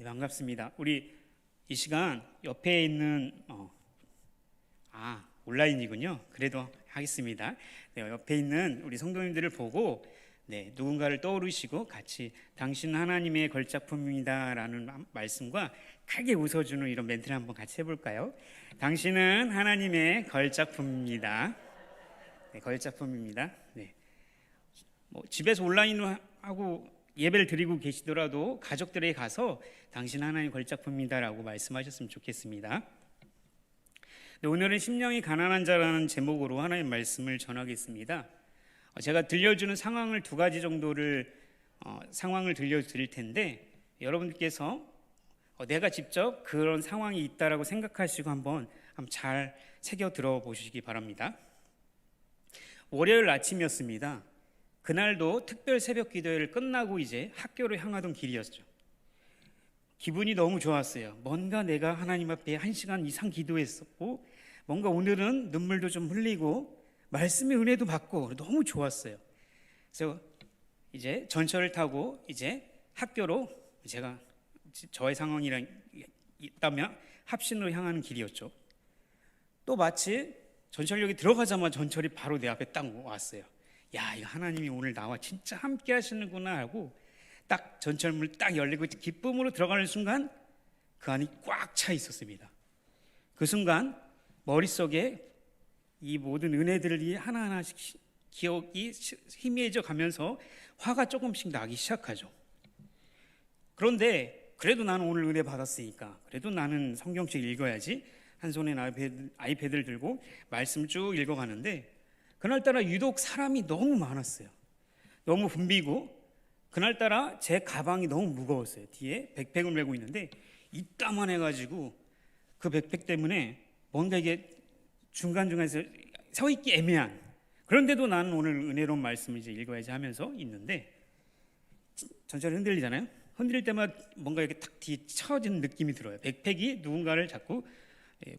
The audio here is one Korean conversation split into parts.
네, 반갑습니다. 우리 이 시간 옆에 있는 온라인이군요. 그래도 하겠습니다. 네, 옆에 있는 우리 성도님들을 보고 누군가를 떠오르시고 같이 당신 하나님의 걸작품입니다라는 말씀과 크게 웃어주는 이런 멘트를 한번 같이 해볼까요? 당신은 하나님의 걸작품입니다. 네, 걸작품입니다. 네. 집에서 온라인으로 하고 예배를 드리고 계시더라도 가족들에게 가서 당신 하나님 걸작품입니다라고 말씀하셨으면 좋겠습니다. 오늘은 심령이 가난한 자라는 제목으로 하나님 말씀을 전하겠습니다. 제가 들려주는 상황을 두 가지 정도를 상황을 들려드릴 텐데 여러분들께서 내가 직접 그런 상황이 있다라고 생각하시고 한번 잘 새겨 들어보시기 바랍니다. 월요일 아침이었습니다. 그날도 특별 새벽 기도회를 끝나고 이제 학교로 향하던 길이었죠. 기분이 너무 좋았어요. 뭔가 내가 하나님 앞에 1시간 이상 기도했었고 뭔가 오늘은 눈물도 좀 흘리고 말씀의 은혜도 받고 너무 좋았어요. 그래서 이제 전철을 타고 이제 학교로 제가 저의 상황이랑 있다면 합신으로 향하는 길이었죠. 또 마치 전철역에 들어가자마자 전철이 바로 내 앞에 딱 왔어요. 야, 이거 하나님이 오늘 나와 진짜 함께 하시는구나 하고 딱 전철문이 딱 열리고 기쁨으로 들어가는 순간 그 안이 꽉 차 있었습니다. 그 순간 머릿속에 이 모든 은혜들이 하나하나씩 기억이 희미해져 가면서 화가 조금씩 나기 시작하죠. 그런데 그래도 나는 오늘 은혜 받았으니까 그래도 나는 성경책 읽어야지. 한 손에 아이패드를 들고 말씀 쭉 읽어가는데 그날따라 유독 사람이 너무 많았어요. 너무 붐비고 그날따라 제 가방이 너무 무거웠어요. 뒤에 백팩을 메고 있는데 이따만 해가지고 그 백팩 때문에 뭔가 이게 중간중간에서 서 있기 애매한, 그런데도 나는 오늘 은혜로운 말씀을 이제 읽어야지 하면서 있는데 전철이 흔들리잖아요. 흔들릴 때마다 뭔가 이렇게 탁 뒤에 쳐지는 느낌이 들어요. 백팩이 누군가를 자꾸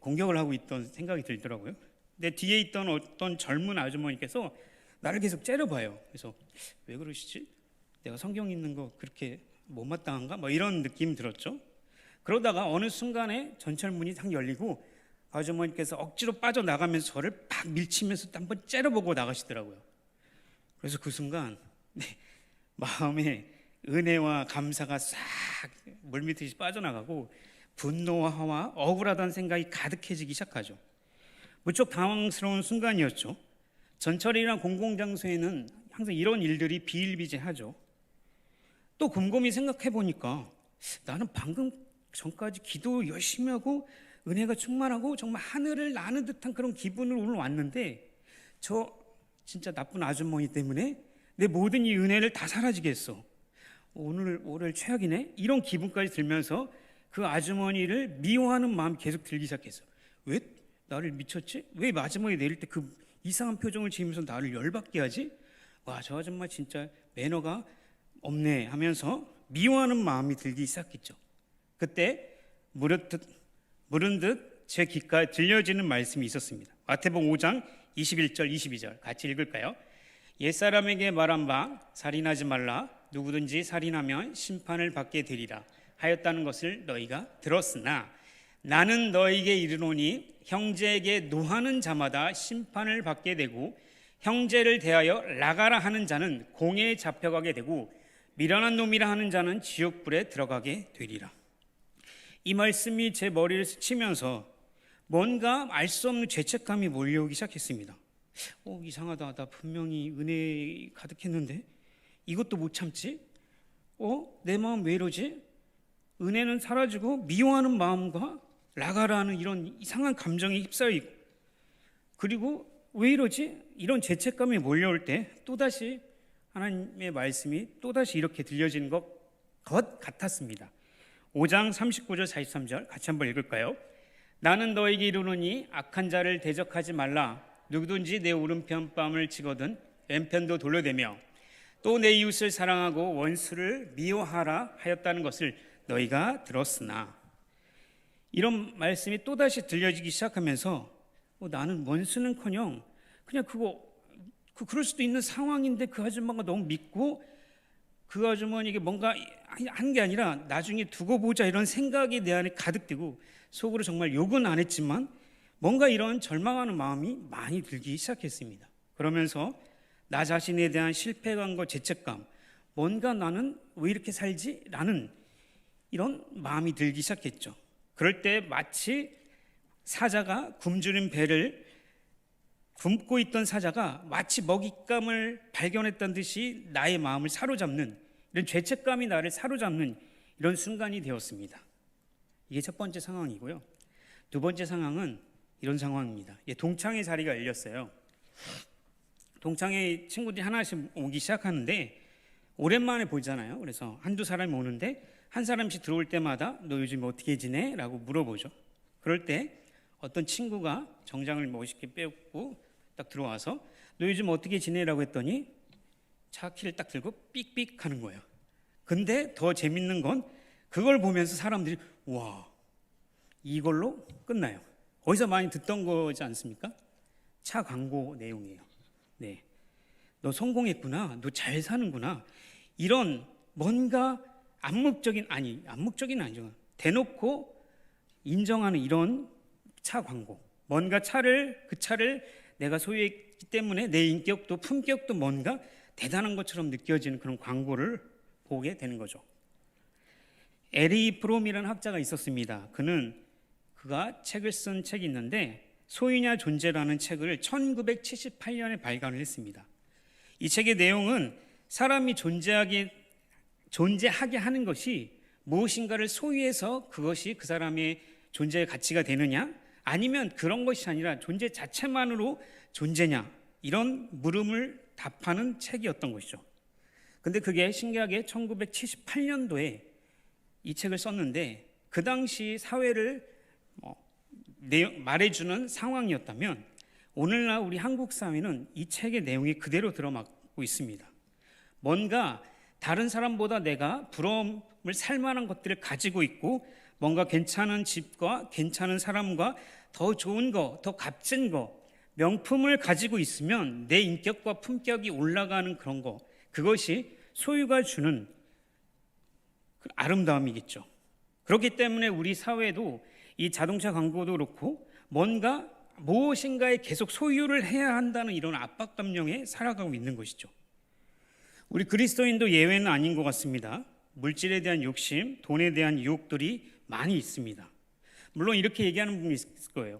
공격을 하고 있던 생각이 들더라고요. 내 뒤에 있던 어떤 젊은 아주머니께서 나를 계속 째려봐요. 그래서 왜 그러시지? 내가 성경 읽는 거 그렇게 못마땅한가? 이런 느낌이 들었죠. 그러다가 어느 순간에 전철문이 딱 열리고 아주머니께서 억지로 빠져나가면서 저를 팍 밀치면서 한번 째려보고 나가시더라고요. 그래서 그 순간 마음에 은혜와 감사가 싹 물밀듯이 빠져나가고 분노와 화와 억울하다는 생각이 가득해지기 시작하죠. 무척 당황스러운 순간이었죠. 전철이나 공공장소에는 항상 이런 일들이 비일비재하죠. 또 곰곰이 생각해 보니까 나는 방금 전까지 기도 열심히 하고 은혜가 충만하고 정말 하늘을 나는 듯한 그런 기분으로 오늘 왔는데 저 진짜 나쁜 아주머니 때문에 내 모든 이 은혜를 다 사라지게 했어. 오늘 최악이네. 이런 기분까지 들면서 그 아주머니를 미워하는 마음이 계속 들기 시작했어요. 왜 나를 미쳤지? 왜 마지막에 내릴 때 그 이상한 표정을 지으면서 나를 열받게 하지? 와, 저 아줌마 진짜 매너가 없네 하면서 미워하는 마음이 들기 시작했죠. 그때 물은 듯 제 귓가에 들려지는 말씀이 있었습니다. 마태복음 5장 21절 22절 같이 읽을까요? 옛사람에게 말한 바 살인하지 말라. 누구든지 살인하면 심판을 받게 되리라 하였다는 것을 너희가 들었으나 나는 너희에게 이르노니 형제에게 노하는 자마다 심판을 받게 되고 형제를 대하여 나가라 하는 자는 공회에 잡혀가게 되고 미련한 놈이라 하는 자는 지옥불에 들어가게 되리라. 이 말씀이 제 머리를 스치면서 뭔가 알 수 없는 죄책감이 몰려오기 시작했습니다. 이상하다. 나 분명히 은혜 가득했는데 이것도 못 참지? 내 마음 왜 이러지? 은혜는 사라지고 미워하는 마음과 나가라는 이런 이상한 감정에 휩싸여 있고, 그리고 왜 이러지? 이런 죄책감이 몰려올 때 또다시 하나님의 말씀이 또다시 이렇게 들려지는 것 같았습니다. 5장 39절 43절 같이 한번 읽을까요? 나는 너에게 이르노니 악한 자를 대적하지 말라. 누구든지 내 오른편 뺨을 치거든 왼편도 돌려대며 또 내 이웃을 사랑하고 원수를 미워하라 하였다는 것을 너희가 들었으나, 이런 말씀이 또다시 들려지기 시작하면서 나는 원수는커녕 그냥 그럴 수도 있는 상황인데 그 아줌마가 너무 믿고 그 아주머니에게 뭔가 한 게 아니라 나중에 두고 보자 이런 생각이 내 안에 가득되고 속으로 정말 욕은 안 했지만 뭔가 이런 절망하는 마음이 많이 들기 시작했습니다. 그러면서 나 자신에 대한 실패감과 죄책감, 뭔가 나는 왜 이렇게 살지? 라는 이런 마음이 들기 시작했죠. 그럴 때 마치 사자가 굶주린 배를 굶고 있던 사자가 마치 먹잇감을 발견했다는 듯이 나의 마음을 사로잡는, 이런 죄책감이 나를 사로잡는 이런 순간이 되었습니다. 이게 첫 번째 상황이고요. 두 번째 상황은 이런 상황입니다. 동창회 자리가 열렸어요. 동창회 친구들이 하나씩 오기 시작하는데 오랜만에 보잖아요. 그래서 한두 사람이 오는데 한 사람씩 들어올 때마다 너 요즘 어떻게 지내? 라고 물어보죠. 그럴 때 어떤 친구가 정장을 멋있게 빼고 딱 들어와서 너 요즘 어떻게 지내라고 했더니 차 키를 딱 들고 삑삑 하는 거예요. 근데 더 재밌는 건 그걸 보면서 사람들이 와, 이걸로 끝나요. 어디서 많이 듣던 거지 않습니까? 차 광고 내용이에요. 네, 너 성공했구나, 너 잘 사는구나, 이런 뭔가 암묵적인 아니죠. 대놓고 인정하는 이런 차 광고. 뭔가 그 차를 내가 소유했기 때문에 내 인격도 품격도 뭔가 대단한 것처럼 느껴지는 그런 광고를 보게 되는 거죠. 에리 프롬이라는 학자가 있었습니다. 그가 책을 쓴 책이 있는데 소유냐 존재라는 책을 1978년에 발간을 했습니다. 이 책의 내용은 사람이 존재하게 하는 것이 무엇인가를 소유해서 그것이 그 사람의 존재의 가치가 되느냐, 아니면 그런 것이 아니라 존재 자체만으로 존재냐, 이런 물음을 답하는 책이었던 것이죠. 근데 그게 신기하게 1978년도에 이 책을 썼는데 그 당시 사회를 말해주는 상황이었다면 오늘날 우리 한국 사회는 이 책의 내용이 그대로 들어맞고 있습니다. 뭔가 다른 사람보다 내가 부러움을 살 만한 것들을 가지고 있고 뭔가 괜찮은 집과 괜찮은 사람과 더 좋은 거, 더 값진 거, 명품을 가지고 있으면 내 인격과 품격이 올라가는 그런 거, 그것이 소유가 주는 그 아름다움이겠죠. 그렇기 때문에 우리 사회도 이 자동차 광고도 그렇고 뭔가 무엇인가에 계속 소유를 해야 한다는 이런 압박감령에 살아가고 있는 것이죠. 우리 그리스도인도 예외는 아닌 것 같습니다. 물질에 대한 욕심, 돈에 대한 유혹들이 많이 있습니다. 물론 이렇게 얘기하는 분이 있을 거예요.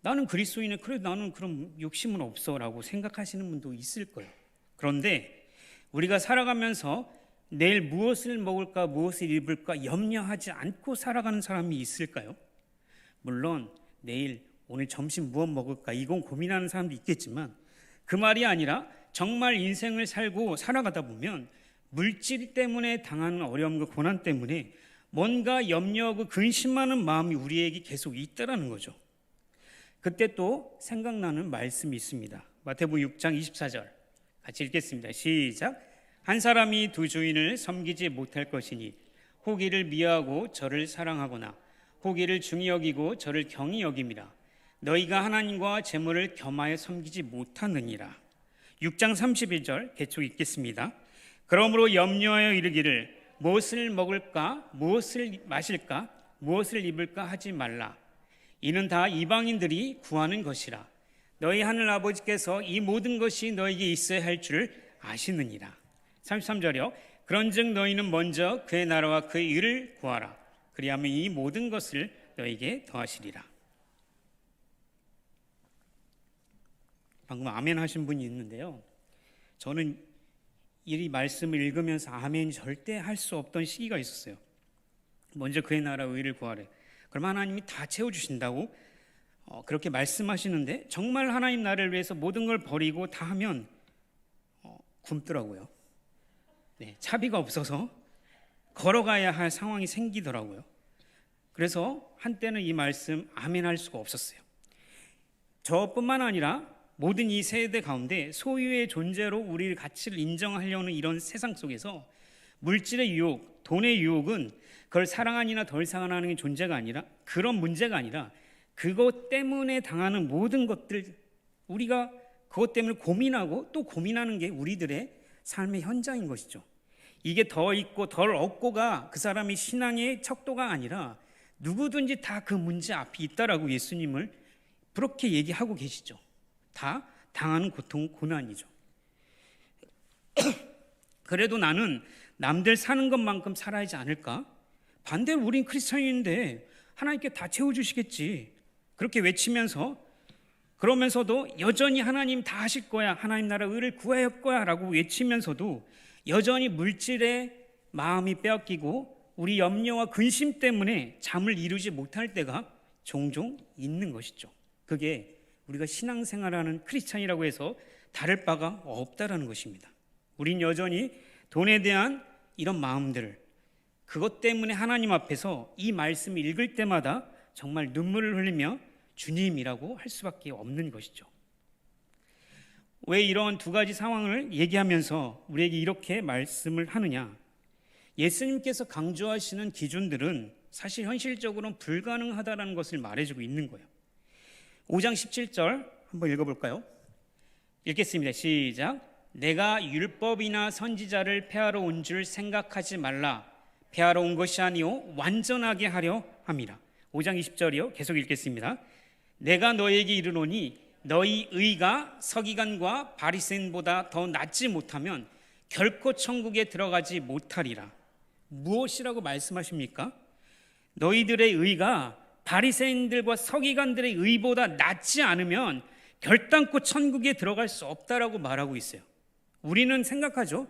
나는 그리스도인에 그래 나는 그런 욕심은 없어 라고 생각하시는 분도 있을 거예요. 그런데 우리가 살아가면서 내일 무엇을 먹을까 무엇을 입을까 염려하지 않고 살아가는 사람이 있을까요? 물론 오늘 점심 무엇 먹을까 이건 고민하는 사람도 있겠지만 그 말이 아니라 정말 인생을 살고 살아가다 보면 물질 때문에 당하는 어려움과 고난 때문에 뭔가 염려하고 근심하는 마음이 우리에게 계속 있다라는 거죠. 그때 또 생각나는 말씀이 있습니다. 마태복음 6장 24절 같이 읽겠습니다. 시작. 한 사람이 두 주인을 섬기지 못할 것이니 호기를 미워하고 저를 사랑하거나 호기를 중히 여기고 저를 경히 여김이라. 너희가 하나님과 재물을 겸하여 섬기지 못하느니라. 6장 31절 개촉 읽겠습니다. 그러므로 염려하여 이르기를 무엇을 먹을까 무엇을 마실까 무엇을 입을까 하지 말라. 이는 다 이방인들이 구하는 것이라. 너희 하늘 아버지께서 이 모든 것이 너에게 있어야 할 줄을 아시느니라. 33절이요. 그런즉 너희는 먼저 그의 나라와 그의 의를 구하라. 그리하면 이 모든 것을 너에게 더하시리라. 방금 아멘 하신 분이 있는데요. 저는 이 말씀을 읽으면서 아멘 절대 할 수 없던 시기가 있었어요. 먼저 그의 나라와 의를 구하래. 그럼 하나님이 다 채워주신다고 그렇게 말씀하시는데 정말 하나님 나라를 위해서 모든 걸 버리고 다 하면 굶더라고요. 네, 차비가 없어서 걸어가야 할 상황이 생기더라고요. 그래서 한때는 이 말씀 아멘 할 수가 없었어요. 저뿐만 아니라 모든 이 세대 가운데 소유의 존재로 우리의 가치를 인정하려는 이런 세상 속에서 물질의 유혹, 돈의 유혹은 그걸 사랑하니나 덜 사랑하는 존재가 아니라 그런 문제가 아니라 그것 때문에 당하는 모든 것들, 우리가 그것 때문에 고민하고 또 고민하는 게 우리들의 삶의 현장인 것이죠. 이게 더 있고 덜 없고가 그 사람의 신앙의 척도가 아니라 누구든지 다 그 문제 앞에 있다라고 예수님을 그렇게 얘기하고 계시죠. 다 당하는 고통, 고난이죠. 그래도 나는 남들 사는 것만큼 살아야지 않을까? 반대로 우린 크리스천인데 하나님께 다 채워주시겠지. 그렇게 외치면서, 그러면서도 여전히 하나님 다 하실 거야, 하나님 나라 의를 구할 거야 라고 외치면서도 여전히 물질에 마음이 빼앗기고 우리 염려와 근심 때문에 잠을 이루지 못할 때가 종종 있는 것이죠. 그게 우리가 신앙생활하는 크리스찬이라고 해서 다를 바가 없다라는 것입니다. 우린 여전히 돈에 대한 이런 마음들, 그것 때문에 하나님 앞에서 이 말씀을 읽을 때마다 정말 눈물을 흘리며 주님이라고 할 수밖에 없는 것이죠. 왜 이런 두 가지 상황을 얘기하면서 우리에게 이렇게 말씀을 하느냐? 예수님께서 강조하시는 기준들은 사실 현실적으로는 불가능하다는 것을 말해주고 있는 거예요. 5장 17절 한번 읽어볼까요? 읽겠습니다. 시작. 내가 율법이나 선지자를 폐하러 온 줄 생각하지 말라. 폐하러 온 것이 아니요 완전하게 하려 함이라. 5장 20절이요. 계속 읽겠습니다. 내가 너에게 이르노니 너희 의가 서기관과 바리새인보다 더 낫지 못하면 결코 천국에 들어가지 못하리라. 무엇이라고 말씀하십니까? 너희들의 의가 바리새인들과 서기관들의 의보다 낫지 않으면 결단코 천국에 들어갈 수 없다라고 말하고 있어요. 우리는 생각하죠.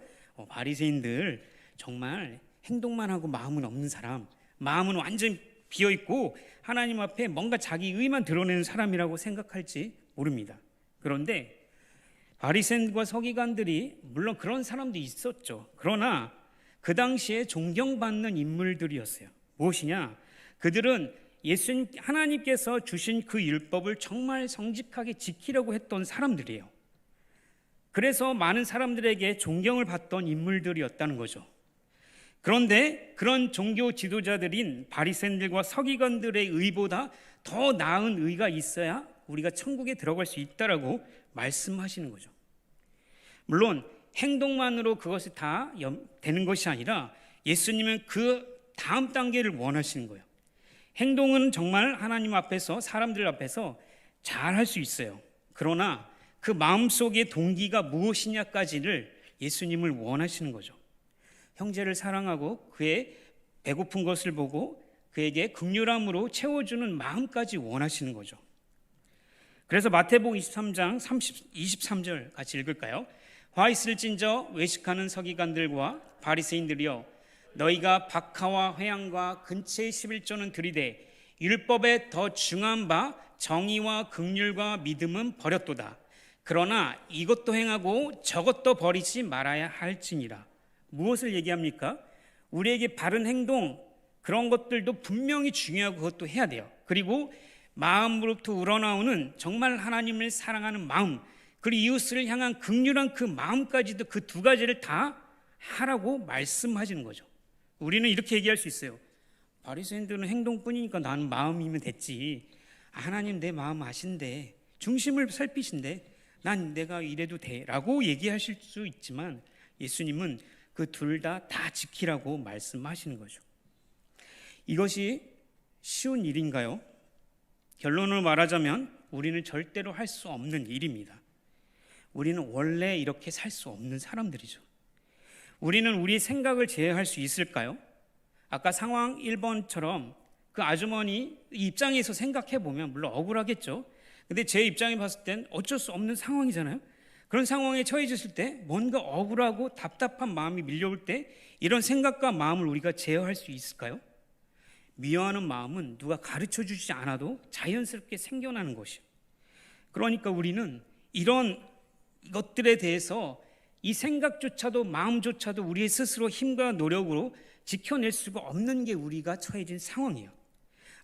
바리새인들 정말 행동만 하고 마음은 없는 사람, 마음은 완전히 비어있고 하나님 앞에 뭔가 자기 의만 드러내는 사람이라고 생각할지 모릅니다. 그런데 바리새인과 서기관들이 물론 그런 사람도 있었죠. 그러나 그 당시에 존경받는 인물들이었어요. 무엇이냐? 그들은 예수님 하나님께서 주신 그 율법을 정말 정직하게 지키려고 했던 사람들이에요. 그래서 많은 사람들에게 존경을 받던 인물들이었다는 거죠. 그런데 그런 종교 지도자들인 바리새인들과 서기관들의 의보다 더 나은 의가 있어야 우리가 천국에 들어갈 수 있다라고 말씀하시는 거죠. 물론 행동만으로 그것이 다 되는 것이 아니라 예수님은 그 다음 단계를 원하시는 거예요. 행동은 정말 하나님 앞에서, 사람들 앞에서 잘 할 수 있어요. 그러나 그 마음속의 동기가 무엇이냐까지를 예수님을 원하시는 거죠. 형제를 사랑하고 그의 배고픈 것을 보고 그에게 긍휼함으로 채워주는 마음까지 원하시는 거죠. 그래서 마태복음 23장 23절 같이 읽을까요? 화 있을진저 외식하는 서기관들과 바리새인들이여, 너희가 박하와 회향과 근처의 11조는 들이되 율법에 더 중한 바 정의와 긍휼과 믿음은 버렸도다. 그러나 이것도 행하고 저것도 버리지 말아야 할지니라. 무엇을 얘기합니까? 우리에게 바른 행동, 그런 것들도 분명히 중요하고 그것도 해야 돼요. 그리고 마음으로부터 우러나오는 정말 하나님을 사랑하는 마음, 그리고 이웃을 향한 긍휼한 그 마음까지도 그 두 가지를 다 하라고 말씀하시는 거죠. 우리는 이렇게 얘기할 수 있어요. 바리새인들은 행동뿐이니까 나는 마음이면 됐지. 하나님 내 마음 아신대, 중심을 살피신대, 난 내가 이래도 돼 라고 얘기하실 수 있지만 예수님은 그 둘 다 지키라고 말씀하시는 거죠. 이것이 쉬운 일인가요? 결론을 말하자면 우리는 절대로 할 수 없는 일입니다. 우리는 원래 이렇게 살 수 없는 사람들이죠. 우리는 우리 생각을 제어할 수 있을까요? 아까 상황 1번처럼 그 아주머니 입장에서 생각해 보면 물론 억울하겠죠. 근데 제 입장에 봤을 땐 어쩔 수 없는 상황이잖아요. 그런 상황에 처해졌을 때 뭔가 억울하고 답답한 마음이 밀려올 때 이런 생각과 마음을 우리가 제어할 수 있을까요? 미워하는 마음은 누가 가르쳐 주지 않아도 자연스럽게 생겨나는 것이에요. 그러니까 우리는 이런 것들에 대해서 이 생각조차도 마음조차도 우리의 스스로 힘과 노력으로 지켜낼 수가 없는 게 우리가 처해진 상황이에요.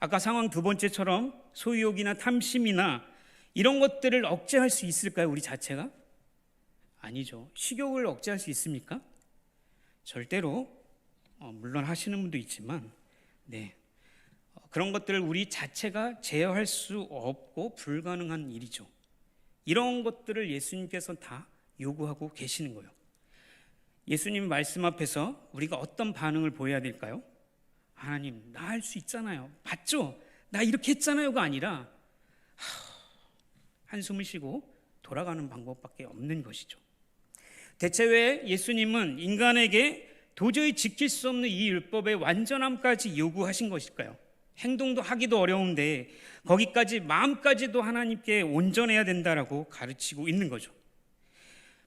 아까 상황 두 번째처럼 소유욕이나 탐심이나 이런 것들을 억제할 수 있을까요? 우리 자체가? 아니죠. 식욕을 억제할 수 있습니까? 절대로 물론 하시는 분도 있지만 그런 것들을 우리 자체가 제어할 수 없고 불가능한 일이죠. 이런 것들을 예수님께서 다 요구하고 계시는 거예요. 예수님 말씀 앞에서 우리가 어떤 반응을 보여야 될까요? 하나님, 나 할 수 있잖아요. 맞죠? 나 이렇게 했잖아요가 아니라 한숨을 쉬고 돌아가는 방법밖에 없는 것이죠. 대체 왜 예수님은 인간에게 도저히 지킬 수 없는 이 율법의 완전함까지 요구하신 것일까요? 행동도 하기도 어려운데 거기까지 마음까지도 하나님께 온전해야 된다라고 가르치고 있는 거죠.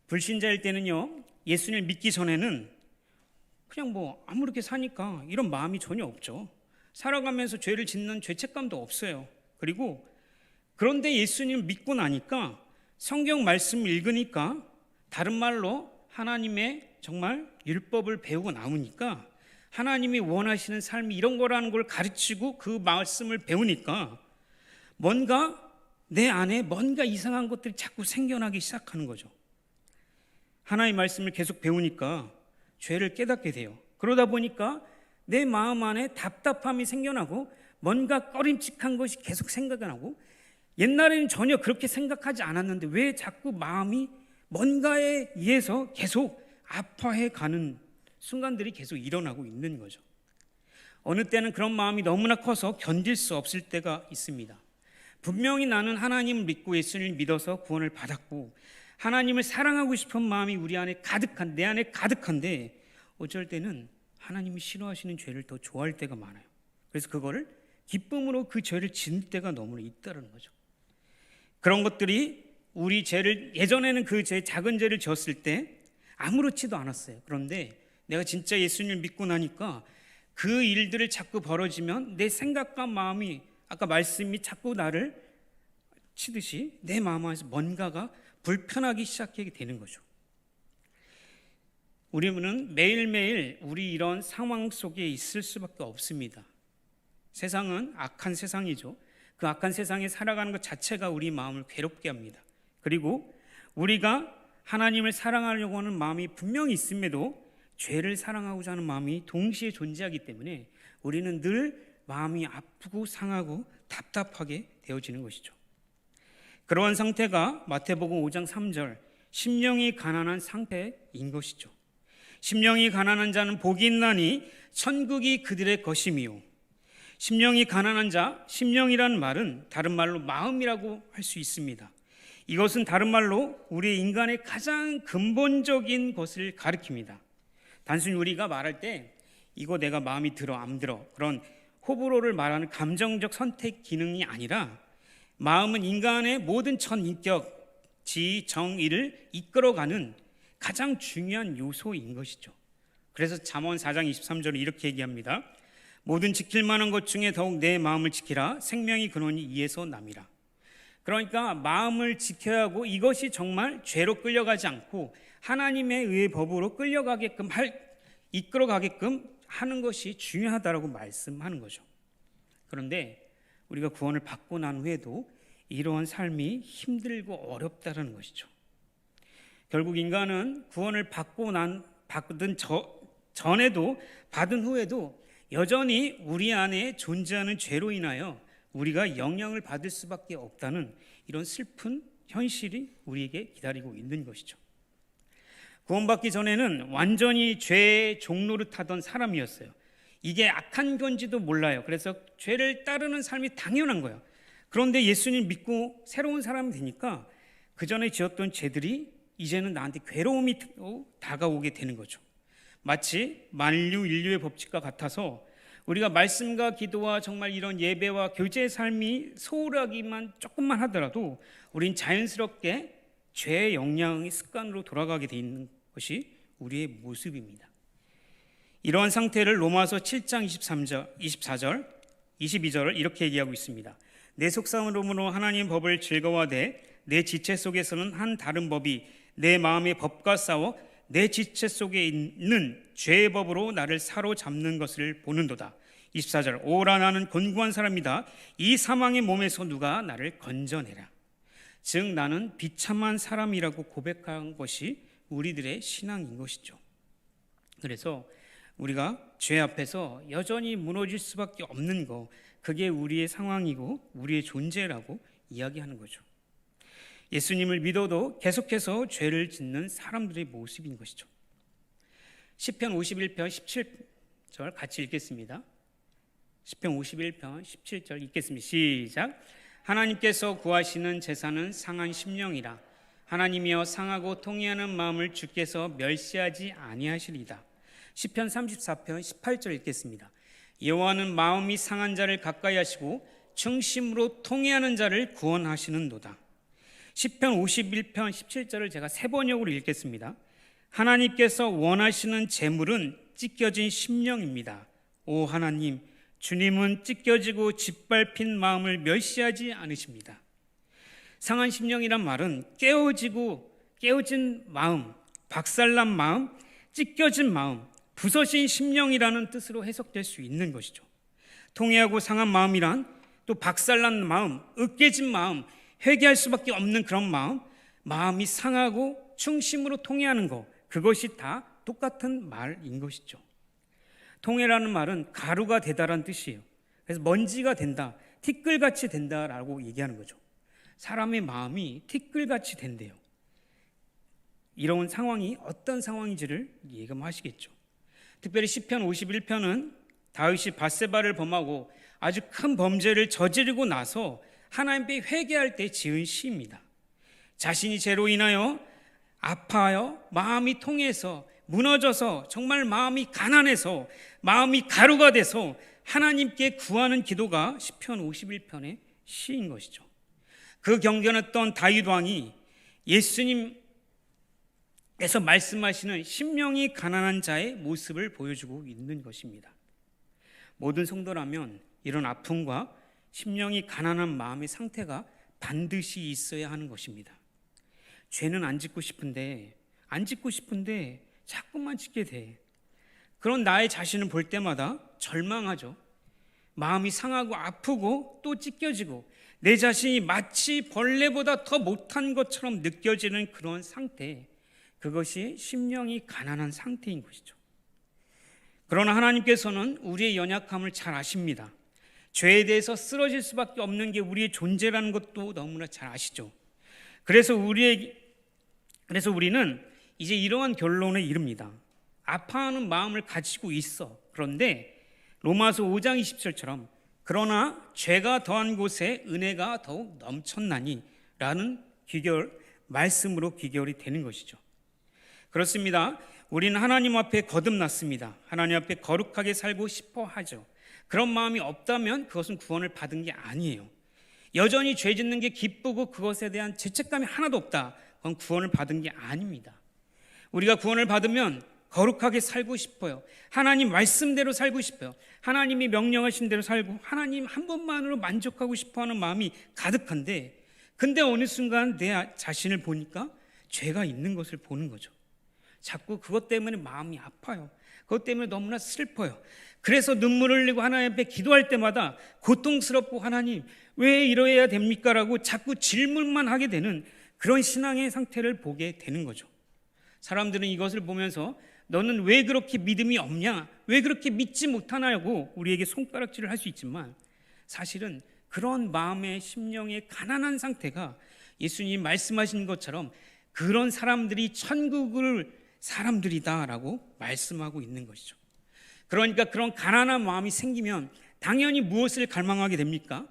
불신자일 때는요, 예수님을 믿기 전에는 그냥 아무렇게 사니까 이런 마음이 전혀 없죠. 살아가면서 죄를 짓는 죄책감도 없어요. 그리고 그런데 예수님을 믿고 나니까 성경 말씀을 읽으니까, 다른 말로 하나님의 정말 율법을 배우고 나오니까 하나님이 원하시는 삶이 이런 거라는 걸 가르치고 그 말씀을 배우니까 뭔가 내 안에 뭔가 이상한 것들이 자꾸 생겨나기 시작하는 거죠. 하나님의 말씀을 계속 배우니까 죄를 깨닫게 돼요. 그러다 보니까 내 마음 안에 답답함이 생겨나고 뭔가 꺼림칙한 것이 계속 생각이 나고, 옛날에는 전혀 그렇게 생각하지 않았는데 왜 자꾸 마음이 뭔가에 의해서 계속 아파해 가는 순간들이 계속 일어나고 있는 거죠. 어느 때는 그런 마음이 너무나 커서 견딜 수 없을 때가 있습니다. 분명히 나는 하나님을 믿고 예수님을 믿어서 구원을 받았고 하나님을 사랑하고 싶은 마음이 우리 안에 가득한, 내 안에 가득한데 어쩔 때는 하나님이 싫어하시는 죄를 더 좋아할 때가 많아요. 그래서 그거를 기쁨으로 그 죄를 짓는 때가 너무나 있다는 거죠. 그런 것들이 우리 죄를, 예전에는 그 죄, 작은 죄를 지었을 때 아무렇지도 않았어요. 그런데 내가 진짜 예수님을 믿고 나니까 그 일들을 자꾸 벌어지면 내 생각과 마음이, 아까 말씀이 자꾸 나를 치듯이 내 마음 안에서 뭔가가 불편하기 시작하게 되는 거죠. 우리는 매일매일 우리 이런 상황 속에 있을 수밖에 없습니다. 세상은 악한 세상이죠. 그 악한 세상에 살아가는 것 자체가 우리 마음을 괴롭게 합니다. 그리고 우리가 하나님을 사랑하려고 하는 마음이 분명히 있음에도 죄를 사랑하고자 하는 마음이 동시에 존재하기 때문에 우리는 늘 마음이 아프고 상하고 답답하게 되어지는 것이죠. 그러한 상태가 마태복음 5장 3절, 심령이 가난한 상태인 것이죠. 심령이 가난한 자는 복이 있나니 천국이 그들의 것이미요. 심령이 가난한 자, 심령이라는 말은 다른 말로 마음이라고 할 수 있습니다. 이것은 다른 말로 우리 인간의 가장 근본적인 것을 가리킵니다. 단순히 우리가 말할 때 이거 내가 마음이 들어 안 들어, 그런 호불호를 말하는 감정적 선택 기능이 아니라, 마음은 인간의 모든 천인격, 지, 정의를 이끌어가는 가장 중요한 요소인 것이죠. 그래서 잠언 4장 23절에 이렇게 얘기합니다. 모든 지킬 만한 것 중에 더욱 내 마음을 지키라. 생명이 근원이 이에서 남이라. 그러니까 마음을 지켜야 하고, 이것이 정말 죄로 끌려가지 않고 하나님의 의의 법으로 끌려가게끔 이끌어가게끔 하는 것이 중요하다라고 말씀하는 거죠. 그런데 우리가 구원을 받고 난 후에도 이러한 삶이 힘들고 어렵다는 것이죠. 결국 인간은 구원을 받은 전에도 받은 후에도 여전히 우리 안에 존재하는 죄로 인하여 우리가 영향을 받을 수밖에 없다는 이런 슬픈 현실이 우리에게 기다리고 있는 것이죠. 구원받기 전에는 완전히 죄의 종로를 타던 사람이었어요. 이게 악한 건지도 몰라요. 그래서 죄를 따르는 삶이 당연한 거예요. 그런데 예수님 믿고 새로운 사람이 되니까 그 전에 지었던 죄들이 이제는 나한테 괴로움이 다가오게 되는 거죠. 마치 만류 인류의 법칙과 같아서 우리가 말씀과 기도와 정말 이런 예배와 교제의 삶이 소홀하기만 조금만 하더라도 우린 자연스럽게 죄의 영향의 습관으로 돌아가게 돼 있는 것이 우리의 모습입니다. 이러한 상태를 로마서 7장 24절, 22절을 이렇게 얘기하고 있습니다. 내 속사람으로 하나님 법을 즐거워하되 내 지체 속에서는 한 다른 법이 내 마음의 법과 싸워 내 지체 속에 있는 죄의 법으로 나를 사로잡는 것을 보는도다. 24절, 오라 나는 곤고한 사람이다. 이 사망의 몸에서 누가 나를 건져내라. 즉 나는 비참한 사람이라고 고백한 것이 우리들의 신앙인 것이죠. 그래서 우리가 죄 앞에서 여전히 무너질 수밖에 없는 거, 그게 우리의 상황이고 우리의 존재라고 이야기하는 거죠. 예수님을 믿어도 계속해서 죄를 짓는 사람들의 모습인 것이죠. 시편 51편 17절 같이 읽겠습니다. 시편 51편 17절 읽겠습니다. 시작. 하나님께서 구하시는 제사는 상한 심령이라. 하나님이여 상하고 통회하는 마음을 주께서 멸시하지 아니하시리다. 시편 34편 18절 읽겠습니다. 여호와는 마음이 상한 자를 가까이 하시고 충심으로 통회하는 자를 구원하시는도다. 시편 51편 17절을 제가 세 번역으로 읽겠습니다. 하나님께서 원하시는 재물은 찢겨진 심령입니다. 오 하나님, 주님은 찢겨지고 짓밟힌 마음을 멸시하지 않으십니다. 상한 심령이란 말은 깨어진 마음, 박살난 마음, 찢겨진 마음, 부서진 심령이라는 뜻으로 해석될 수 있는 것이죠. 통회하고 상한 마음이란 또 박살난 마음, 으깨진 마음, 회개할 수밖에 없는 그런 마음, 마음이 상하고 충심으로 통회하는 것, 그것이 다 똑같은 말인 것이죠. 통회라는 말은 가루가 되다라는 뜻이에요. 그래서 먼지가 된다, 티끌같이 된다라고 얘기하는 거죠. 사람의 마음이 티끌같이 된대요. 이런 상황이 어떤 상황인지를 예감하시겠죠. 특별히 시편 51편은 다윗이 밧세바를 범하고 아주 큰 범죄를 저지르고 나서 하나님께 회개할 때 지은 시입니다. 자신이 죄로 인하여 아파하여 마음이 통해서 무너져서 정말 마음이 가난해서 마음이 가루가 돼서 하나님께 구하는 기도가 시편 51편의 시인 것이죠. 그 경건했던 다윗 왕이 예수님께서 말씀하시는 심령이 가난한 자의 모습을 보여주고 있는 것입니다. 모든 성도라면 이런 아픔과 심령이 가난한 마음의 상태가 반드시 있어야 하는 것입니다. 죄는 안 짓고 싶은데 자꾸만 짓게 돼. 그런 나의 자신을 볼 때마다 절망하죠. 마음이 상하고 아프고 또 찢겨지고 내 자신이 마치 벌레보다 더 못한 것처럼 느껴지는 그런 상태, 그것이 심령이 가난한 상태인 것이죠. 그러나 하나님께서는 우리의 연약함을 잘 아십니다. 죄에 대해서 쓰러질 수밖에 없는 게 우리의 존재라는 것도 너무나 잘 아시죠. 그래서 우리는 이제 이러한 결론에 이릅니다. 아파하는 마음을 가지고 있어. 그런데 로마서 5장 20절처럼 그러나 죄가 더한 곳에 은혜가 더욱 넘쳤나니 라는 말씀으로 귀결이 되는 것이죠. 그렇습니다. 우리는 하나님 앞에 거듭났습니다. 하나님 앞에 거룩하게 살고 싶어 하죠. 그런 마음이 없다면 그것은 구원을 받은 게 아니에요. 여전히 죄 짓는 게 기쁘고 그것에 대한 죄책감이 하나도 없다. 그건 구원을 받은 게 아닙니다. 우리가 구원을 받으면 거룩하게 살고 싶어요. 하나님 말씀대로 살고 싶어요. 하나님이 명령하신 대로 살고 하나님 한 분만으로 만족하고 싶어하는 마음이 가득한데, 근데 어느 순간 내 자신을 보니까 죄가 있는 것을 보는 거죠. 자꾸 그것 때문에 마음이 아파요. 그것 때문에 너무나 슬퍼요. 그래서 눈물을 흘리고 하나님 앞에 기도할 때마다 고통스럽고 하나님 왜 이러해야 됩니까? 라고 자꾸 질문만 하게 되는 그런 신앙의 상태를 보게 되는 거죠. 사람들은 이것을 보면서 너는 왜 그렇게 믿음이 없냐? 왜 그렇게 믿지 못하냐고 우리에게 손가락질을 할 수 있지만, 사실은 그런 마음의 심령의 가난한 상태가 예수님이 말씀하신 것처럼 그런 사람들이 천국을 사람들이다라고 말씀하고 있는 것이죠. 그러니까 그런 가난한 마음이 생기면 당연히 무엇을 갈망하게 됩니까?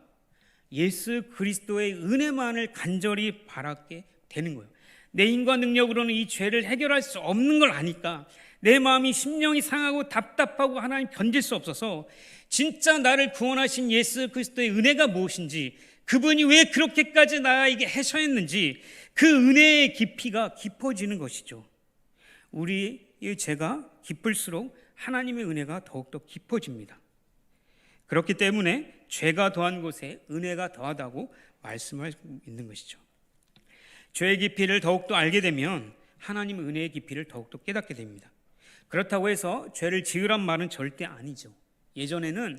예수 그리스도의 은혜만을 간절히 바라게 되는 거예요. 내 힘과 능력으로는 이 죄를 해결할 수 없는 걸 아니까 내 마음이 심령이 상하고 답답하고 하나님 견딜 수 없어서 진짜 나를 구원하신 예수 그리스도의 은혜가 무엇인지, 그분이 왜 그렇게까지 나에게 하셨는지 그 은혜의 깊이가 깊어지는 것이죠. 우리의 죄가 깊을수록 하나님의 은혜가 더욱더 깊어집니다. 그렇기 때문에 죄가 더한 곳에 은혜가 더하다고 말씀하고 있는 것이죠. 죄의 깊이를 더욱더 알게 되면 하나님의 은혜의 깊이를 더욱더 깨닫게 됩니다. 그렇다고 해서 죄를 지으란 말은 절대 아니죠. 예전에는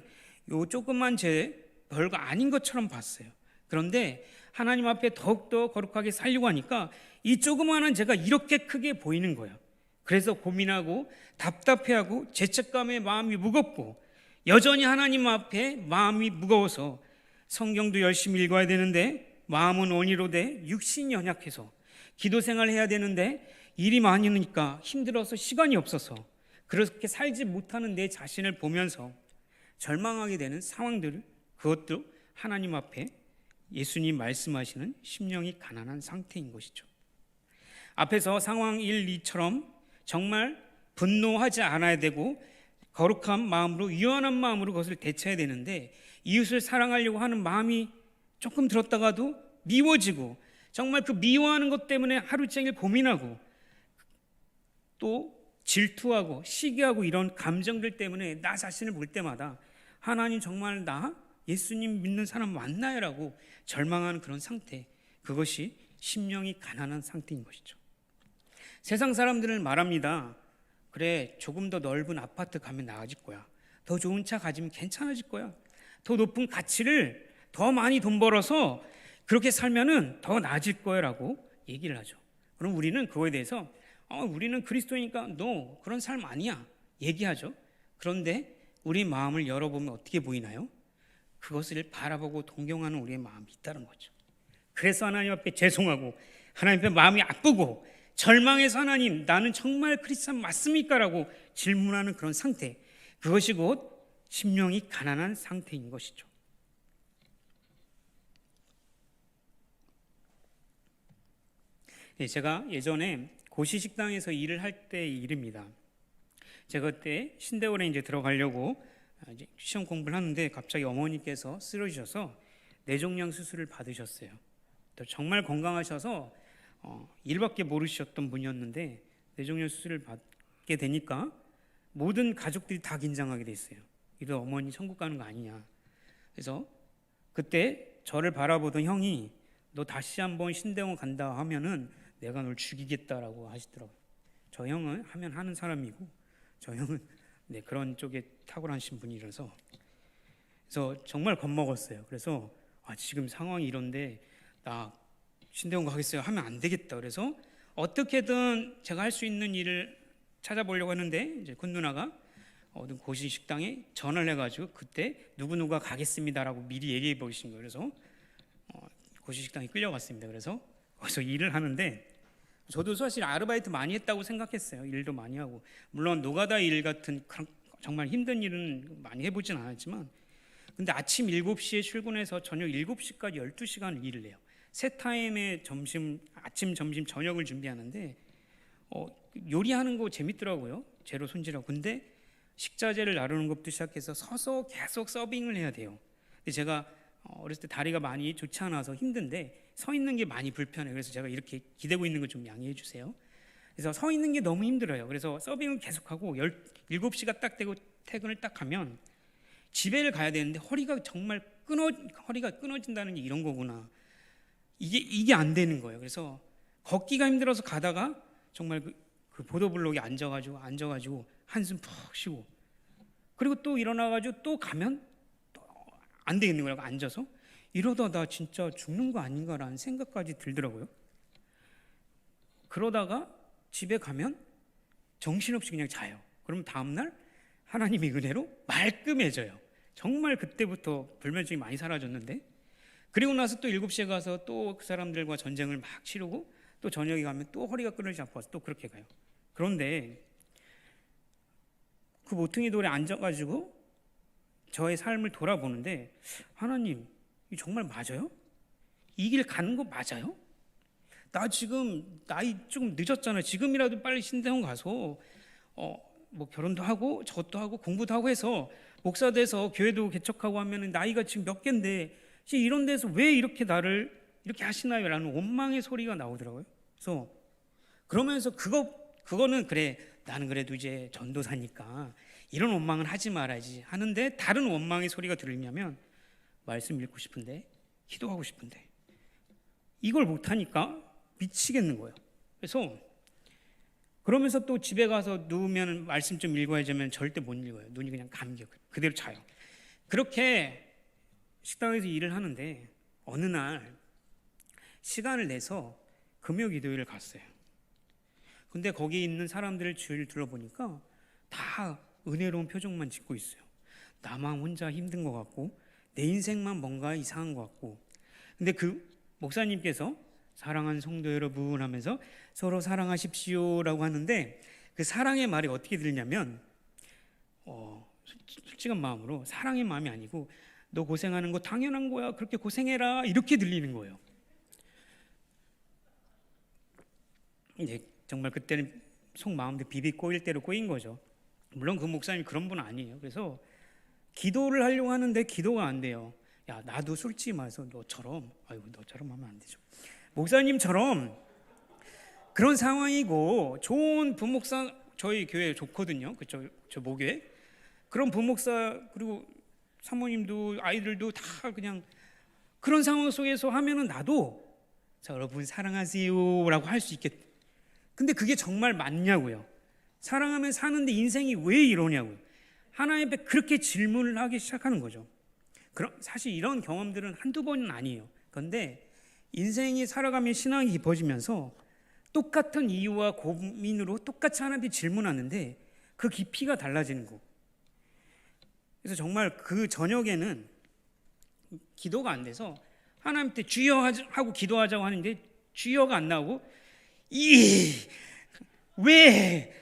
요 조그만 죄 별거 아닌 것처럼 봤어요. 그런데 하나님 앞에 더욱더 거룩하게 살려고 하니까 이 조그마한 죄가 이렇게 크게 보이는 거예요. 그래서 고민하고 답답해하고 죄책감에 마음이 무겁고 여전히 하나님 앞에 마음이 무거워서 성경도 열심히 읽어야 되는데 마음은 원이로 돼 육신이 연약해서 기도 생활을 해야 되는데 일이 많으니까 힘들어서 시간이 없어서 그렇게 살지 못하는 내 자신을 보면서 절망하게 되는 상황들, 그것도 하나님 앞에 예수님 말씀하시는 심령이 가난한 상태인 것이죠. 앞에서 상황 1, 2처럼 정말 분노하지 않아야 되고 거룩한 마음으로, 유연한 마음으로 그것을 대처해야 되는데, 이웃을 사랑하려고 하는 마음이 조금 들었다가도 미워지고, 정말 그 미워하는 것 때문에 하루 종일 고민하고 또 질투하고 시기하고 이런 감정들 때문에 나 자신을 볼 때마다 하나님 정말 나 예수님 믿는 사람 맞나요? 라고 절망하는 그런 상태, 그것이 심령이 가난한 상태인 것이죠. 세상 사람들은 말합니다. 그래, 조금 더 넓은 아파트 가면 나아질 거야. 더 좋은 차 가지면 괜찮아질 거야. 더 높은 가치를 더 많이 돈 벌어서 그렇게 살면은 더 나아질 거야 라고 얘기를 하죠. 그럼 우리는 그거에 대해서 우리는 그리스도니까 너 그런 삶 아니야 얘기하죠. 그런데 우리 마음을 열어보면 어떻게 보이나요? 그것을 바라보고 동경하는 우리의 마음이 있다는 거죠. 그래서 하나님 앞에 죄송하고 하나님 앞에 마음이 아프고 절망해서 하나님 나는 정말 크리스찬 맞습니까? 라고 질문하는 그런 상태, 그것이 곧 심령이 가난한 상태인 것이죠. 제가 예전에 고시식당에서 일을 할 때의 일입니다. 제가 그때 신대원에 이제 들어가려고 이제 시험 공부를 하는데 갑자기 어머니께서 쓰러지셔서 뇌종양 수술을 받으셨어요. 또 정말 건강하셔서 일밖에 모르셨던 분이었는데 뇌종양 수술을 받게 되니까 모든 가족들이 다 긴장하게 됐어요. 이러 어머니 천국 가는 거 아니냐. 그래서 그때 저를 바라보던 형이 너 다시 한번 신대원 간다 하면은 내가 널 죽이겠다라고 하시더라고요. 저 형은 하면 하는 사람이고 저 형은 그런 쪽에 탁월하신 분이라서, 그래서 정말 겁먹었어요. 그래서 지금 상황이 이런데 나 신대원 가겠어요 하면 안 되겠다. 그래서 어떻게든 제가 할 수 있는 일을 찾아보려고 했는데 이제 큰 누나가 어떤 고시 식당에 전화를 해가지고 그때 누구누가 가겠습니다라고 미리 얘기해 보신 거예요. 그래서 고시 식당에 끌려갔습니다. 그래서 거기서 일을 하는데 저도 사실 아르바이트 많이 했다고 생각했어요. 일도 많이 하고, 물론 노가다 일 같은 정말 힘든 일은 많이 해보진 않았지만, 근데 아침 7시에 출근해서 저녁 7시까지 12시간을 일을 해요. 세 타임에 아침, 점심, 저녁을 준비하는데 요리하는 거 재밌더라고요. 재료 손질하고. 근데 식자재를 나르는 것부터 시작해서 서서 계속 서빙을 해야 돼요. 근데 제가 어렸을 때 다리가 많이 좋지 않아서 힘든데 서 있는 게 많이 불편해요. 그래서 제가 이렇게 기대고 있는 거 좀 양해해 주세요. 그래서 서 있는 게 너무 힘들어요. 그래서 서빙을 계속하고 7시가 딱 되고 퇴근을 딱 하면 집에를 가야 되는데 허리가 끊어진다는 게 이런 거구나. 이게 안 되는 거예요. 그래서 걷기가 힘들어서 가다가 정말 그 보도블록에 앉아가지고 한숨 푹 쉬고, 그리고 또 일어나가지고 또 가면 또 안 되겠는 거라고 앉아서 이러다 나 진짜 죽는 거 아닌가라는 생각까지 들더라고요. 그러다가 집에 가면 정신없이 그냥 자요. 그럼 다음날 하나님의 은혜로 말끔해져요. 정말 그때부터 불면증이 많이 사라졌는데, 그리고 나서 또 7시에 가서 또 그 사람들과 전쟁을 막 치르고 또 저녁에 가면 또 허리가 끊어지지 아파서 또 그렇게 가요. 그런데 그 모퉁이 돌에 앉아가지고 저의 삶을 돌아보는데, 하나님 이 정말 맞아요? 이 길 가는 거 맞아요? 나 지금 나이 좀 늦었잖아요. 지금이라도 빨리 신대원 가서 뭐 결혼도 하고 저것도 하고 공부도 하고 해서 목사 돼서 교회도 개척하고 하면 나이가 지금 몇 갠데 이런 데서 왜 이렇게 나를 이렇게 하시나요? 라는 원망의 소리가 나오더라고요. 그래서 그러면서 그거는 그래, 나는 그래도 이제 전도사니까 이런 원망은 하지 말아야지 하는데, 다른 원망의 소리가 들리냐면 말씀 읽고 싶은데 기도하고 싶은데 이걸 못하니까 미치겠는 거예요. 그래서 그러면서 또 집에 가서 누우면 말씀 좀 읽어야지면 절대 못 읽어요. 눈이 그냥 감겨 그대로 자요. 그렇게 식당에서 일을 하는데 어느 날 시간을 내서 금요 기도회를 갔어요. 근데 거기 있는 사람들을 주위를 둘러보니까 다 은혜로운 표정만 짓고 있어요. 나만 혼자 힘든 것 같고 내 인생만 뭔가 이상한 것 같고. 근데 그 목사님께서 사랑하는 성도 여러분 하면서 서로 사랑하십시오 라고 하는데, 그 사랑의 말이 어떻게 들리냐면 솔직한 마음으로 사랑의 마음이 아니고 너 고생하는 거 당연한 거야. 그렇게 고생해라. 이렇게 들리는 거예요. 이제 정말 그때는 속마음도 비비 꼬일 대로 꼬인 거죠. 물론 그 목사님이 그런 분 아니에요. 그래서 기도를 하려고 하는데 기도가 안 돼요. 야, 나도 솔직히 말해서 너처럼 하면 안 되죠. 목사님처럼 그런 상황이고 좋은 부목사 저희 교회 좋거든요. 저 모교회 그런 부목사 그리고 사모님도 아이들도 다 그냥 그런 상황 속에서 하면은 나도 자, 여러분 사랑하세요라고 할 수 있겠. 근데 그게 정말 맞냐고요. 사랑하면 사는데 인생이 왜 이러냐고요. 하나님 앞에 그렇게 질문을 하기 시작하는 거죠. 그럼 사실 이런 경험들은 한두 번은 아니에요. 그런데 인생이 살아가면 신앙이 깊어지면서 똑같은 이유와 고민으로 똑같이 하나님께 질문하는데 그 깊이가 달라지는 거. 그래서 정말 그 저녁에는 기도가 안 돼서 하나님께 주여 하고 기도하자고 하는데 주여가 안 나오고 왜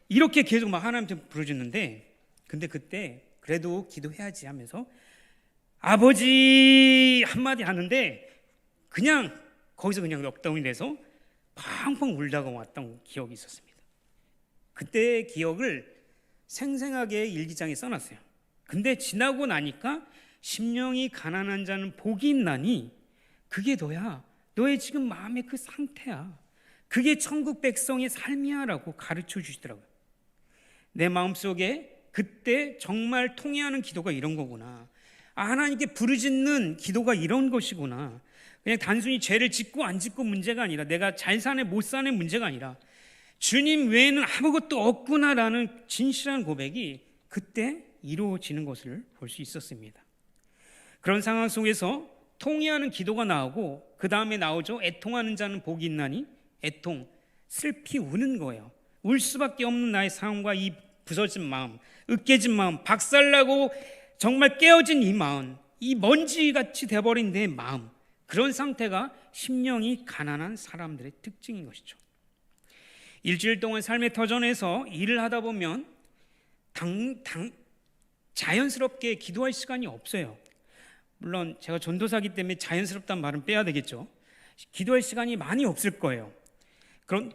이렇게 계속 막 하나님께 부르짖는데 근데 그때 그래도 기도해야지 하면서 아버지 한마디 하는데 그냥 거기서 그냥 넉다운이 돼서 팡팡 울다가 왔던 기억이 있었습니다. 그때의 기억을 생생하게 일기장에 써놨어요. 근데 지나고 나니까 심령이 가난한 자는 복이 있나니 그게 너야. 너의 지금 마음의 그 상태야. 그게 천국 백성의 삶이야 라고 가르쳐 주시더라고요. 내 마음속에 그때 정말 통해하는 기도가 이런 거구나. 하나님께 부르짖는 기도가 이런 것이구나. 그냥 단순히 죄를 짓고 안 짓고 문제가 아니라 내가 잘 사네 못 사네 문제가 아니라 주님 외에는 아무것도 없구나라는 진실한 고백이 그때 이루어지는 것을 볼 수 있었습니다. 그런 상황 속에서 통회하는 기도가 나오고 그 다음에 나오죠. 애통하는 자는 복이 있나니 애통, 슬피 우는 거예요. 울 수밖에 없는 나의 상황과 이 부서진 마음, 으깨진 마음, 박살나고 정말 깨어진 이 마음, 이 먼지같이 돼버린 내 마음, 그런 상태가 심령이 가난한 사람들의 특징인 것이죠. 일주일 동안 삶의 터전에서 일을 하다 보면 자연스럽게 기도할 시간이 없어요. 물론 제가 전도사기 때문에 자연스럽다는 말은 빼야 되겠죠. 기도할 시간이 많이 없을 거예요. 그런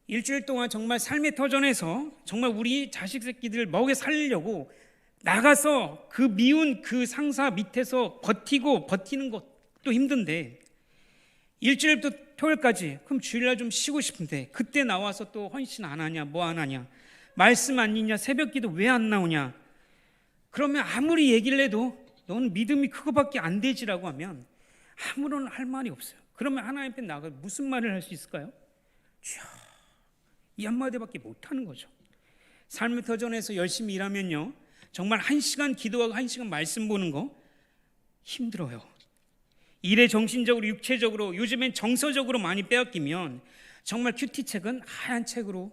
일주일 동안 정말 삶의 터전에서 정말 우리 자식 새끼들 먹여 살리려고 나가서 그 미운 그 상사 밑에서 버티는 것도 힘든데 일주일부터 토요일까지 그럼 주일날 좀 쉬고 싶은데 그때 나와서 또 헌신 안 하냐 뭐 안 하냐 말씀 안 읽냐 새벽기도 왜 안 나오냐 그러면 아무리 얘기를 해도 너는 믿음이 그거밖에 안 되지라고 하면 아무런 할 말이 없어요. 그러면 하나님 앞에 나가 무슨 말을 할 수 있을까요? 주여 이 한마디밖에 못하는 거죠. 삶의 터전에서 열심히 일하면요 정말 1시간 기도하고 1시간 말씀 보는 거 힘들어요. 일에 정신적으로 육체적으로 요즘엔 정서적으로 많이 빼앗기면 정말 큐티책은 하얀 책으로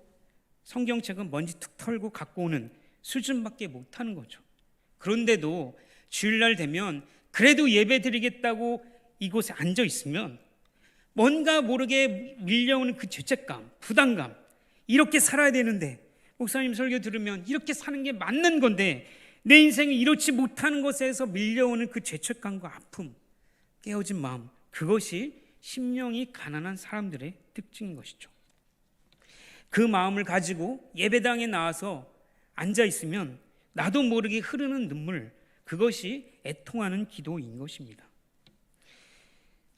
성경책은 먼지 툭 털고 갖고 오는 수준밖에 못하는 거죠. 그런데도 주일날 되면 그래도 예배 드리겠다고 이곳에 앉아 있으면 뭔가 모르게 밀려오는 그 죄책감, 부담감 이렇게 살아야 되는데 목사님 설교 들으면 이렇게 사는 게 맞는 건데 내 인생이 이렇지 못하는 것에서 밀려오는 그 죄책감과 아픔 깨어진 마음 그것이 심령이 가난한 사람들의 특징인 것이죠. 그 마음을 가지고 예배당에 나와서 앉아 있으면 나도 모르게 흐르는 눈물 그것이 애통하는 기도인 것입니다.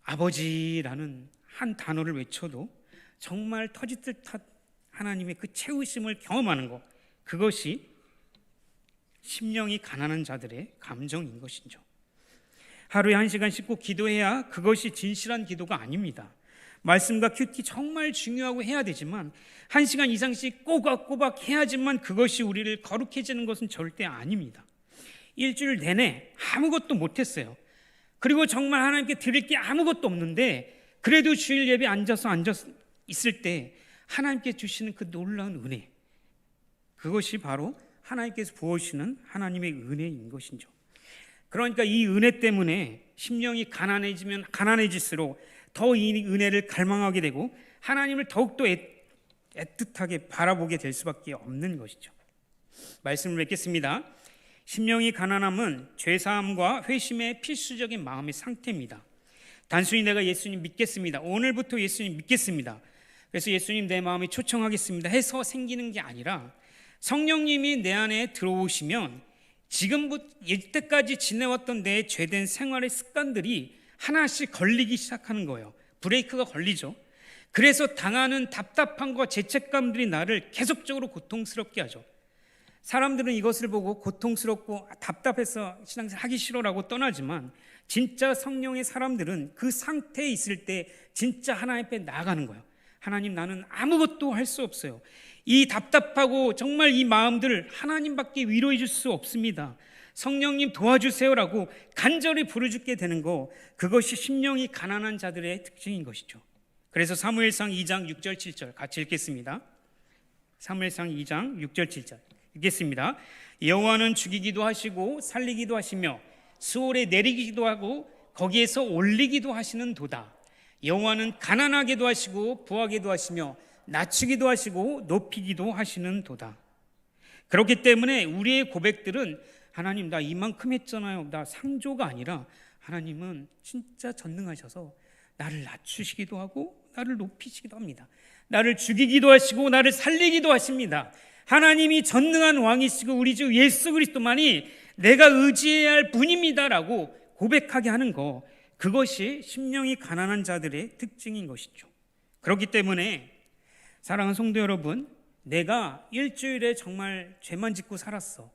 아버지라는 한 단어를 외쳐도 정말 터질 듯한 하나님의 그 채우심을 경험하는 것 그것이 심령이 가난한 자들의 감정인 것이죠. 하루에 1시간씩 꼭 기도해야 그것이 진실한 기도가 아닙니다. 말씀과 큐티 정말 중요하고 해야 되지만 1시간 이상씩 꼬박꼬박 해야지만 그것이 우리를 거룩해지는 것은 절대 아닙니다. 일주일 내내 아무것도 못했어요. 그리고 정말 하나님께 드릴 게 아무것도 없는데 그래도 주일 예배 앉아 있을 때 하나님께 주시는 그 놀라운 은혜 그것이 바로 하나님께서 부어주시는 하나님의 은혜인 것이죠. 그러니까 이 은혜 때문에 심령이 가난해지면 가난해질수록 더 이 은혜를 갈망하게 되고 하나님을 더욱더 애틋하게 바라보게 될 수밖에 없는 것이죠. 말씀을 맺겠습니다. 심령이 가난함은 죄사함과 회심의 필수적인 마음의 상태입니다. 단순히 내가 예수님 믿겠습니다, 오늘부터 예수님 믿겠습니다, 그래서 예수님 내 마음에 초청하겠습니다 해서 생기는 게 아니라 성령님이 내 안에 들어오시면 지금부터 이때까지 지내왔던 내 죄된 생활의 습관들이 하나씩 걸리기 시작하는 거예요. 브레이크가 걸리죠. 그래서 당하는 답답함과 죄책감들이 나를 계속적으로 고통스럽게 하죠. 사람들은 이것을 보고 고통스럽고 답답해서 신앙생활 하기 싫어라고 떠나지만 진짜 성령의 사람들은 그 상태에 있을 때 진짜 하나님 앞에 나아가는 거예요. 하나님, 나는 아무것도 할 수 없어요. 이 답답하고 정말 이 마음들을 하나님밖에 위로해 줄 수 없습니다. 성령님 도와주세요라고 간절히 부르짖게 되는 거, 그것이 심령이 가난한 자들의 특징인 것이죠. 그래서 사무엘상 2장 6절 7절 같이 읽겠습니다. 사무엘상 2장 6절 7절 읽겠습니다. 여호와는 죽이기도 하시고 살리기도 하시며 수월에 내리기도 하고 거기에서 올리기도 하시는 도다. 여호와는 가난하게도 하시고 부하게도 하시며 낮추기도 하시고 높이기도 하시는 도다. 그렇기 때문에 우리의 고백들은 하나님, 나 이만큼 했잖아요, 나 상조가 아니라 하나님은 진짜 전능하셔서 나를 낮추시기도 하고 나를 높이시기도 합니다. 나를 죽이기도 하시고 나를 살리기도 하십니다. 하나님이 전능한 왕이시고 우리 주 예수 그리스도만이 내가 의지해야 할 분입니다라고 고백하게 하는 거, 그것이 심령이 가난한 자들의 특징인 것이죠. 그렇기 때문에 사랑하는 성도 여러분, 내가 일주일에 정말 죄만 짓고 살았어,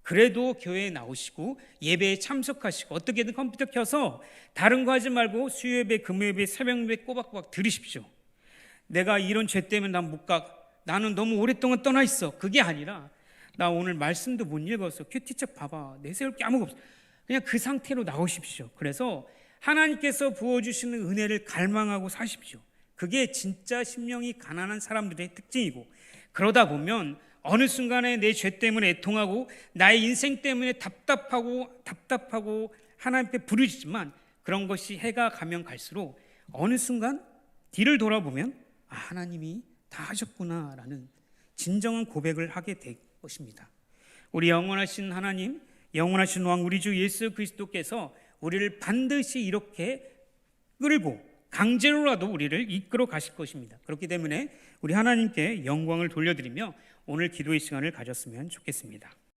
그래도 교회에 나오시고 예배에 참석하시고 어떻게든 컴퓨터 켜서 다른 거 하지 말고 수요예배, 금요예배, 새벽예배 꼬박꼬박 들으십시오. 내가 이런 죄 때문에 난 못 가, 나는 너무 오랫동안 떠나 있어, 그게 아니라 나 오늘 말씀도 못 읽었어, 큐티책 봐봐, 내세울 게 아무것도 없어, 그냥 그 상태로 나오십시오. 그래서 하나님께서 부어주시는 은혜를 갈망하고 사십시오. 그게 진짜 심령이 가난한 사람들의 특징이고, 그러다 보면 어느 순간에 내 죄 때문에 애통하고 나의 인생 때문에 답답하고 하나님 앞에 부르짖지만 그런 것이 해가 가면 갈수록 어느 순간 뒤를 돌아보면 하나님이 다 하셨구나라는 진정한 고백을 하게 될 것입니다. 우리 영원하신 하나님, 영원하신 왕 우리 주 예수 그리스도께서 우리를 반드시 이렇게 끌고 강제로라도 우리를 이끌어 가실 것입니다. 그렇기 때문에 우리 하나님께 영광을 돌려드리며 오늘 기도의 시간을 가졌으면 좋겠습니다.